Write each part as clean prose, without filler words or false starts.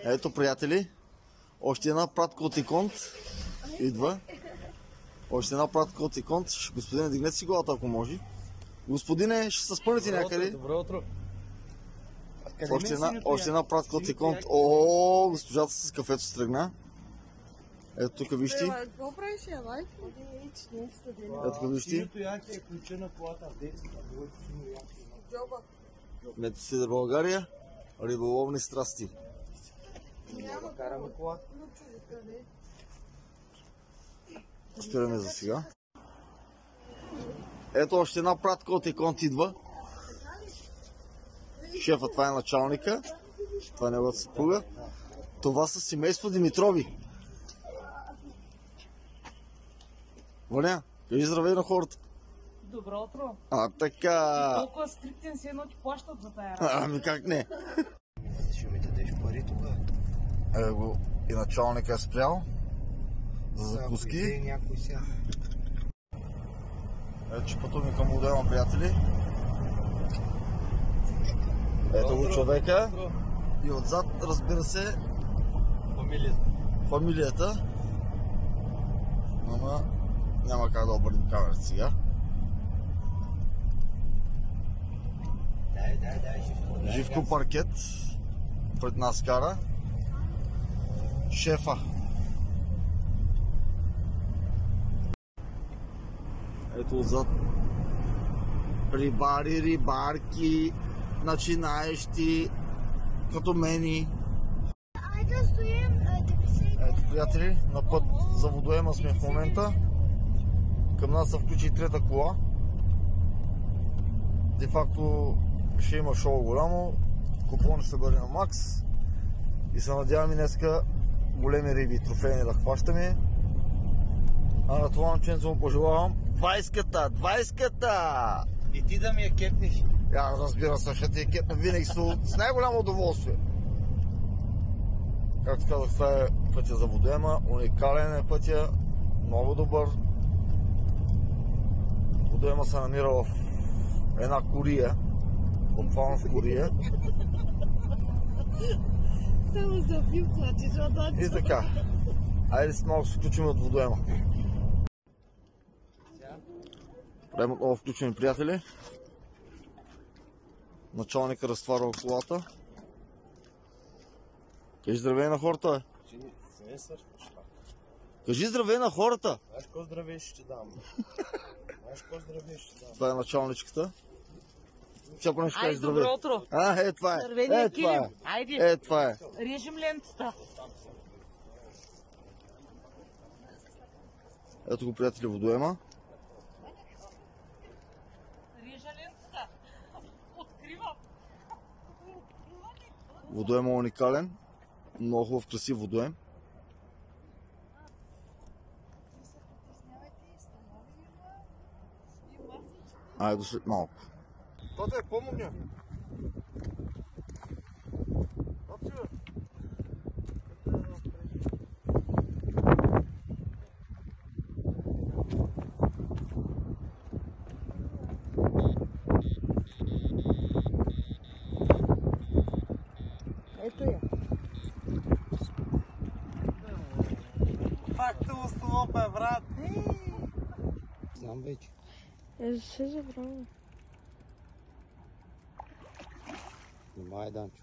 Ето, приятели, още една пратка от Иконт идва. Още една пратка от Иконт. Господине, дигнете си главата, ако може. Господине, ще се спънете някъде. Добро утро. Още една пратка от Иконт. О, госпожата с кафето се тръгна. Ето тук вижте. Какво правиш, я лайк? Ето тук вижте. Синьото яке е ключа на колата в детската. Джоба. Метросидър България. Риболовни страсти. Няма караме кола. Спираме за сега. Ето още една пратка от Иконт идва. Шефа, това е началника. Това е неговата съпруга. Това са семейство Димитрови. Ваня, кажи здравей на хората. Добро утро. Така. Толкова стриктен си едно ти плащат за тая. Ами как не? Ще ми дадеш пари тогава. Ево го и началника е спрял. За закуски. Някой сега. Ето, че пътуваме към Водоема, приятели. Ето го човека. И отзад, разбира се, фамилията. Ама няма как да обърнем камерата сега. Дай. Живко Паркет пред нас кара. Шефа. Ето отзад рибари, рибарки, начинаещи, като мени. Ето, приятели, на път за Водоема сме в момента. Към нас се включи и трета кола. Де факто ще има шоу голямо. Купон ще се бъде на макс. И се надяваме днеска големи риби, трофейни да хващаме. А на това момченце му пожелавам 20-ката! И ти да ми я кепнеш. Разбира се, ще ти я кепна винаги с най-голямо удоволствие. Както казах, това е пътя за Водоема. Уникален е пътя, много добър. Водоема се намира в една кория. Буквално в кория. Само за пил плачеш, И така. Айде с малко се включим от Водоема. Правим отново включени, приятели. Началника разтварва колата. Кажи здравей на хората, бе. Кажи здравей на хората. Знаеш какво здравей ще дам? Това е началничката. Всяко нещо кажи здравей. Добро утро. Това е. Здравейния килим. Айде. Това е. Режем лентата. Ето го, приятели, Водоема. Режа лентата. Откривам. Водоема е уникален. Много хубав, красив водоем. Айде след малко. Тоте, помогня. Ето я. Пак те устолопе, брат. Знам вече. Ще забравя. Внимай, Данчо.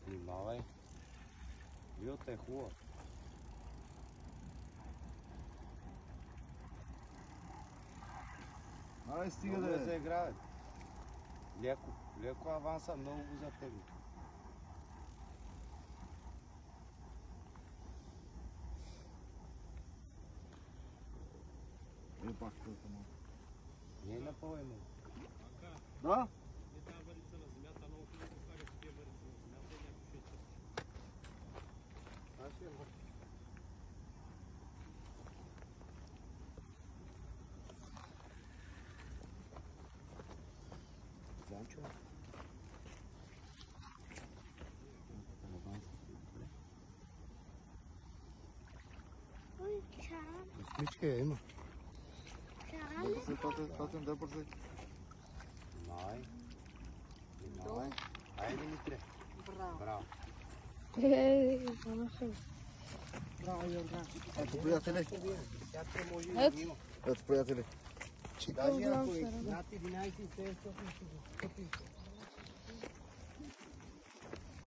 Внимавай. Вилата е хубава. Ай, стига Много да да е. заиграват. Леко аванса, много го затегли. Пак това малко. Не е напълно. Да? Данчо. Ой, чара. Космичка я има. Чара. бързи, татен, дай бързи. Айде, Митре. Браво. Манаха. Ето, приятели. Ето. Ето, приятели. Даже ако е над 11,700 ще го купиш.